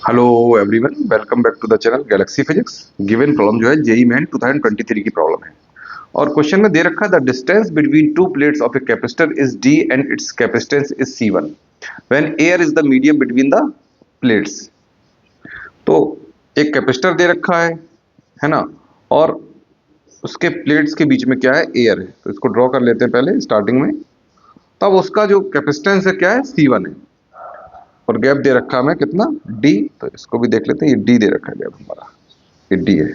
Hello everyone, welcome back to the channel galaxy physics. Given problem जो है JEE main 2023 की problem है और क्वेश्चन में दे रखा है the distance between two plates of a capacitor is D and it's capacitance is C1 when air is the medium between the plates. तो एक कैपेसिटर दे रखा है ना, और उसके प्लेट्स के बीच में क्या है, एयर है। तो इसको ड्रॉ कर लेते हैं पहले स्टार्टिंग में। तब उसका जो कैपेसिटेंस है क्या है, C1 है और गैप दे रखा है हमें कितना, डी। तो इसको भी देख लेते हैं, ये डी दे रखा है गैप हमारा, ये डी है।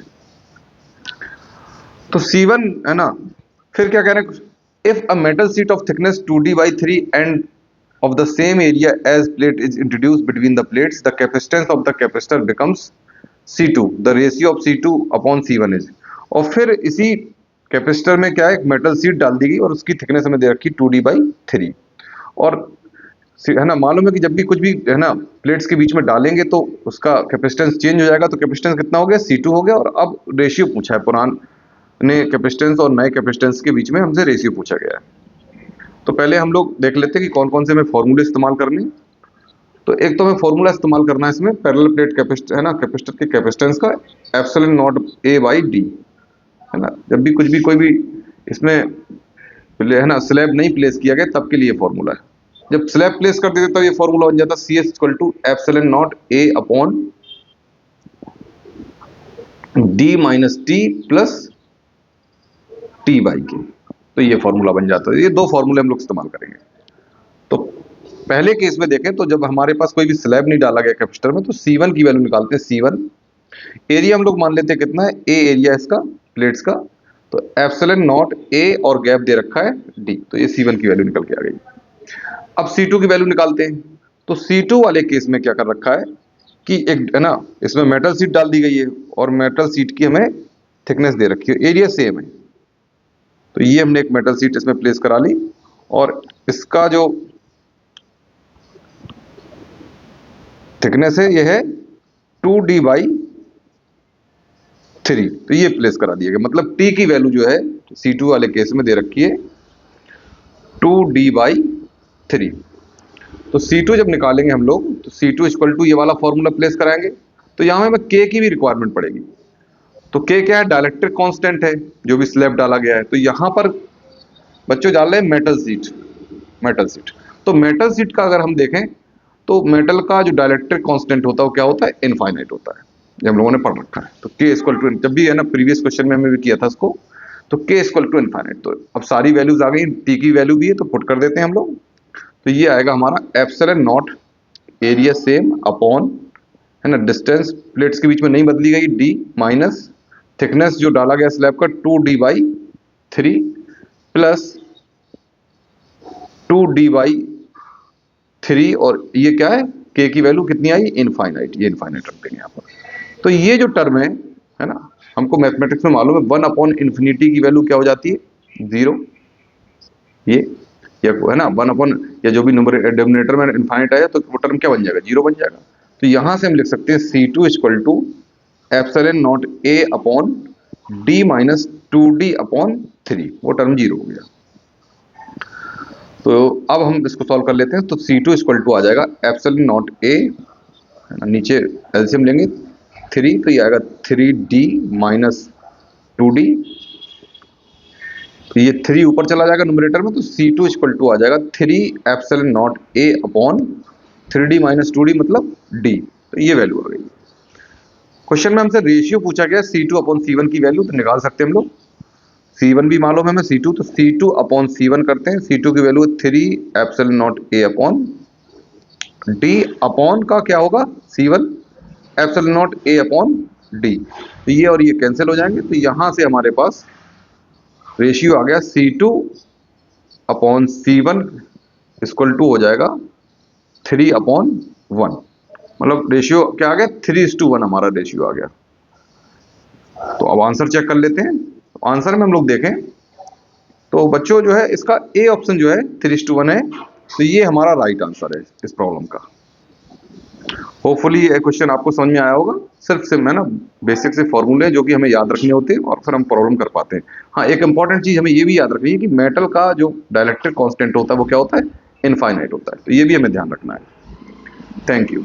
तो C1 है ना, फिर क्या कह रहे हैं, if a metal sheet of thickness 2D/3 and of the same area as plate is introduced between the plates, the capacitance of the capacitor becomes C2, the ratio of C2 upon C1 is। और फिर इसी capacitor में क्या है, एक metal sheet डाल दी गई और उसकी थिकनेस हमें दे रखी 2D/3। और है ना, मालूम है कि जब भी कुछ भी है ना प्लेट्स के बीच में डालेंगे तो उसका कैपेसिटेंस चेंज हो जाएगा। तो कैपेसिटेंस कितना हो गया, C2 हो गया। और अब रेशियो पूछा है, पुराने कैपेसिटेंस और नए कैपेसिटेंस के बीच में हमसे रेशियो पूछा गया है। तो पहले हम लोग देख लेते हैं कि कौन कौन से हमें फॉर्मूले इस्तेमाल करने। तो एक तो हमें फॉर्मूला इस्तेमाल करना है इसमें, पैरेलल प्लेट कैपेसिटर है ना, कैपेसिटर के कैपेसिटेंस का एप्सिलॉन नॉट A/D है ना। जब भी कुछ भी कोई भी इसमें है ना स्लैब नहीं प्लेस किया गया तब के लिए फॉर्मूला है। जब स्लैब प्लेस कर देते तब ये फॉर्मूला बन जाता CS equal to epsilon not A upon D minus T plus T/K। तो ये फॉर्मूला बन जाता है। ये दो फॉर्मूले हम लोग इस्तेमाल करेंगे। तो पहले केस में देखें तो जब हमारे पास कोई भी स्लैब नहीं डाला गया कैपेसिटर में, तो C1 की वैल्यू निकालते हैं। C1 एरिया हम लोग मान लेते हैं कितना है, A एरिया इसका प्लेट्स का। तो एप्सिलॉन नॉट A और गैप दे रखा है D। तो ये C1 की वैल्यू निकल के आ गई। अब C2 की वैल्यू निकालते हैं। तो C2 वाले केस में क्या कर रखा है कि एक है ना, इसमें मेटल शीट डाल दी गई है और मेटल शीट की हमें थिकनेस दे रखी है, एरिया सेम है। तो ये हमने एक मेटल शीट इसमें प्लेस करा ली और इसका जो थिकनेस है ये है 2D/3। तो ये प्लेस करा दिया गया, मतलब T की वैल्यू जो है C2 वाले केस में दे रखी है 2D/3। तो C2 जब निकालेंगे हम लोग तो C2 इक्वल टू ये वाला फॉर्मूला प्लेस कराएंगे। तो यहां हमें K की भी रिक्वायरमेंट पड़ेगी। तो K क्या है, डाइलेक्ट्रिक कांस्टेंट है जो भी स्लैब डाला गया है। तो यहां पर बच्चों डाल रहे हैं मेटल शीट। मेटल शीट, तो मेटल शीट का अगर हम देखें तो मेटल का जो डाइलेक्ट्रिक कांस्टेंट होता है वो क्या होता है, इनफाइनाइट होता है। ये हम लोगों ने पढ़ रखा है। तो K इक्वल टू, जब भी है ना प्रीवियस क्वेश्चन में हमें भी किया था इसको, तो K इक्वल टू इनफाइनाइट। तो अब सारी वैल्यूज आ गई, T की वैल्यू भी है तो पुट कर देते हैं हम लोग। तो ये आएगा हमारा epsilon not area same upon है ना, डिस्टेंस प्लेट्स के बीच में नहीं बदली गई D माइनस थिकनेस जो डाला गया स्लैब का 2D/3 प्लस 2D/3। और ये क्या है, K की वैल्यू कितनी आई, इनफाइनाइट। ये इनफाइनाइट रख देंगे यहाँ पर। तो ये जो टर्म है ना, हमको मैथमेटिक्स में मालूम है 1/इन्फिनिटी की वैल्यू क्या हो जाती है, 0। ये या है ना 1 या जो भी नंबर डिनोमिनेटर में इनफाइनाइट आया तो वो टर्म क्या बन जाएगा, 0 बन जाएगा। तो यहां से हम लिख सकते हैं C2 equal to epsilon not A upon D minus 2D/3। वो टर्म 0 हो गया। तो अब हम इसको सॉल्व कर लेते हैं। तो C2 इक्वल टू आ जाएगा एप्सिलॉन नॉट A, नीचे एलसीएम लेंगे 3, तो ये आएगा 3D माइनस 2D। तो ये 3 ऊपर चला जाएगा न्यूमरेटर में। तो C2 इक्वल टू आ जाएगा 3 epsilon not A upon 3D minus 2D मतलब D। तो ये वैल्यू आ गई। क्वेश्चन में हमसे रेशियो पूछा गया C2 अपॉन C1 की वैल्यू, तो निकाल सकते हैं हम लोग। C1 भी मालूम है हमें, C2, तो C2 अपॉन C1 करते हैं। C2 की value 3 epsilon not A upon D upon का क्या होगा, C1 epsilon not A upon D। तो ये और ये कैंसिल हो जाएंगे। तो यहां से हमारे पास रेशियो आ गया C2 upon C1 equal to हो जाएगा 3/1। मतलब रेशियो क्या आ गया, 3:1 हमारा रेशियो आ गया। तो अब आंसर चेक कर लेते हैं। आंसर में हम लोग देखें तो बच्चों जो है इसका ए ऑप्शन जो है 3:1 है। तो ये हमारा राइट आंसर है इस प्रॉब्लम का। होपफुली ये क्वेश्चन आपको समझ में आया होगा। सिर्फ है ना बेसिक से फॉर्मूले जो कि हमें याद रखने होते हैं और फिर हम प्रॉब्लम कर पाते हैं। हाँ, एक इंपॉर्टेंट चीज हमें ये भी याद रखनी है कि मेटल का जो डाइलेक्ट्रिक कांस्टेंट होता है वो क्या होता है, इनफाइनाइट होता है। तो ये भी हमें ध्यान रखना है। Thank you.